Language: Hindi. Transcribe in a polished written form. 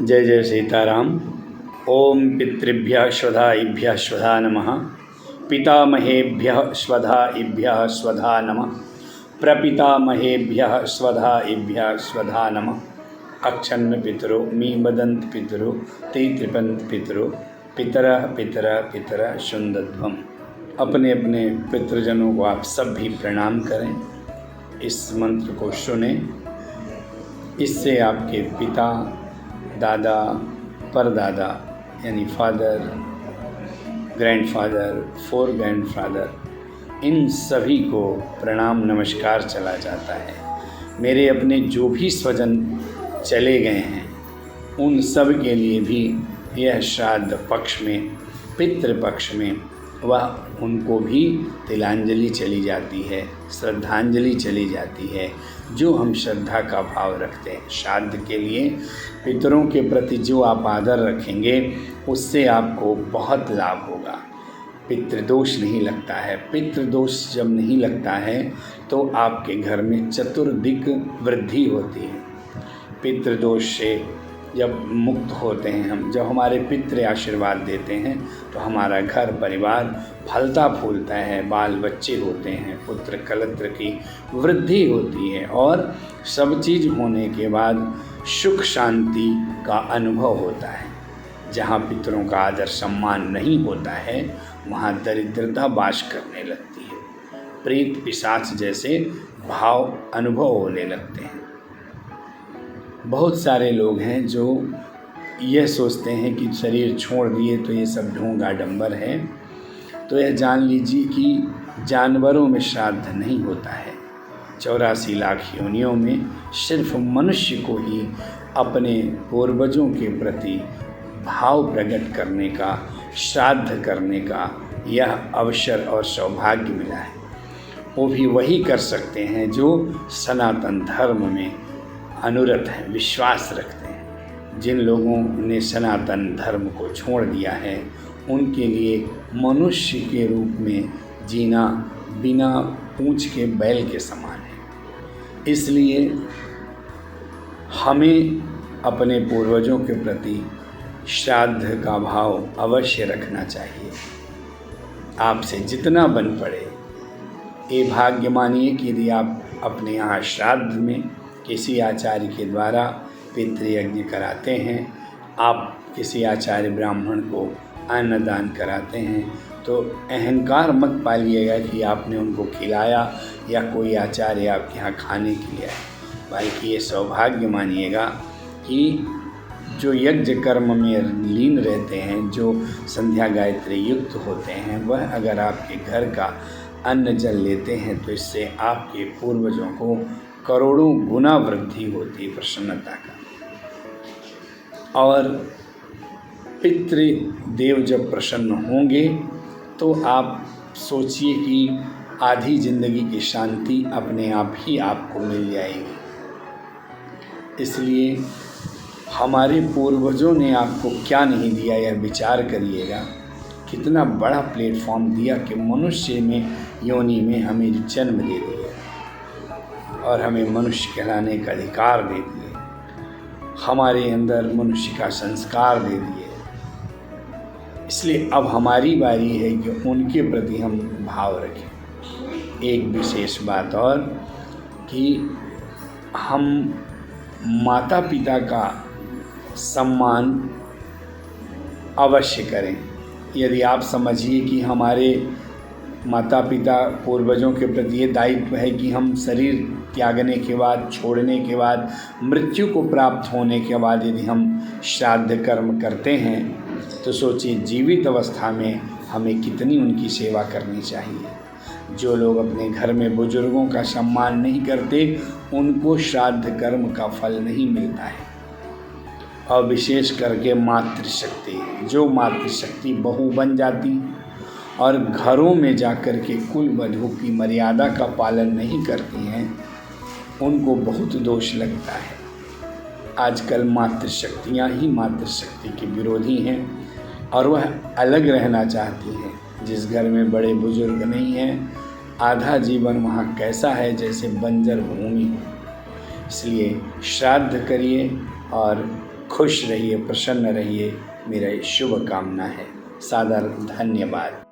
जय जय सीताराम। ओम पितृभ्यः स्वधाइभ्यः स्वधा नमः। पितामहेभ्यः स्वधाइभ्यः स्वधा नमः। प्रपितामहेभ्यः स्वधाइभ्यः स्वधा नमः। अक्षन्न पितरो मी वदन्त पितरो ते तृपन्त पितरो पितरः पितरः पितरः शुन्दध्वम्। अपने अपने पितृजनों को आप सब भी प्रणाम करें। इस मंत्र को सुने, इससे आपके पिता, दादा, परदादा यानी फादर, ग्रैंडफादर, फोर ग्रैंडफादर, इन सभी को प्रणाम नमस्कार चला जाता है। मेरे अपने जो भी स्वजन चले गए हैं उन सब के लिए भी यह श्राद्ध पक्ष में, पितृ पक्ष में वह उनको भी तिलांजलि चली जाती है, श्रद्धांजलि चली जाती है, जो हम श्रद्धा का भाव रखते हैं। श्राद्ध के लिए पितरों के प्रति जो आप आदर रखेंगे उससे आपको बहुत लाभ होगा। पितृदोष नहीं लगता है। पितृदोष जब नहीं लगता है तो आपके घर में चतुर्दिक वृद्धि होती है। पितृदोष से जब मुक्त होते हैं हम, जब हमारे पितृ आशीर्वाद देते हैं तो हमारा घर परिवार फलता फूलता है, बाल बच्चे होते हैं, पुत्र कलत्र की वृद्धि होती है और सब चीज़ होने के बाद सुख शांति का अनुभव होता है। जहाँ पितरों का आदर सम्मान नहीं होता है वहाँ दरिद्रता वास करने लगती है, प्रेत पिशाच जैसे भाव अनुभव होने लगते हैं। बहुत सारे लोग हैं जो यह सोचते हैं कि शरीर छोड़ दिए तो ये सब ढोंग आडंबर है। तो यह जान लीजिए कि जानवरों में श्राद्ध नहीं होता है। 84 लाख योनियों में सिर्फ मनुष्य को ही अपने पूर्वजों के प्रति भाव प्रकट करने का, श्राद्ध करने का यह अवसर और सौभाग्य मिला है। वो भी वही कर सकते हैं जो सनातन धर्म में अनुरत हैं, विश्वास रखते हैं। जिन लोगों ने सनातन धर्म को छोड़ दिया है उनके लिए मनुष्य के रूप में जीना बिना पूंछ के बैल के समान है। इसलिए हमें अपने पूर्वजों के प्रति श्राद्ध का भाव अवश्य रखना चाहिए। आपसे जितना बन पड़े, ये भाग्य मानिए कि यदि आप अपने यहाँ श्राद्ध में किसी आचार्य के द्वारा पितृयज्ञ कराते हैं, आप किसी आचार्य ब्राह्मण को अन्नदान कराते हैं, तो अहंकार मत पालिएगा कि आपने उनको खिलाया या कोई आचार्य आपके यहाँ खाने के लिए आए, बल्कि ये सौभाग्य मानिएगा कि जो यज्ञ कर्म में लीन रहते हैं, जो संध्या गायत्री युक्त होते हैं, वह अगर आपके घर का अन्न जल लेते हैं तो इससे आपके पूर्वजों को करोड़ों गुना वृद्धि होती है प्रसन्नता का। और पितृदेव जब प्रसन्न होंगे तो आप सोचिए कि आधी जिंदगी की शांति अपने आप ही आपको मिल जाएगी। इसलिए हमारे पूर्वजों ने आपको क्या नहीं दिया यह विचार करिएगा। कितना बड़ा प्लेटफॉर्म दिया कि मनुष्य में योनि में हमें जन्म दे दिया और हमें मनुष्य कहलाने का अधिकार दे दिए, हमारे अंदर मनुष्य का संस्कार दे दिए। इसलिए अब हमारी बारी है कि उनके प्रति हम भाव रखें। एक विशेष बात और कि हम माता पिता का सम्मान अवश्य करें। यदि आप समझिए कि हमारे माता पिता पूर्वजों के प्रति ये दायित्व है कि हम शरीर त्यागने के बाद, छोड़ने के बाद, मृत्यु को प्राप्त होने के बाद यदि हम श्राद्ध कर्म करते हैं तो सोचिए जीवित अवस्था में हमें कितनी उनकी सेवा करनी चाहिए। जो लोग अपने घर में बुजुर्गों का सम्मान नहीं करते उनको श्राद्ध कर्म का फल नहीं मिलता है। और विशेष करके मातृशक्ति, जो मातृशक्ति बहू बन जाती और घरों में जाकर के कुल वधू की मर्यादा का पालन नहीं करती हैं, उनको बहुत दोष लगता है। आजकल मातृशक्तियाँ ही मातृशक्ति की विरोधी हैं और वह अलग रहना चाहती हैं। जिस घर में बड़े बुजुर्ग नहीं हैं, आधा जीवन वहाँ कैसा है जैसे बंजर भूमि हो। इसलिए श्राद्ध करिए और खुश रहिए, प्रसन्न रहिए, मेरा ये शुभ कामना है। सादर धन्यवाद।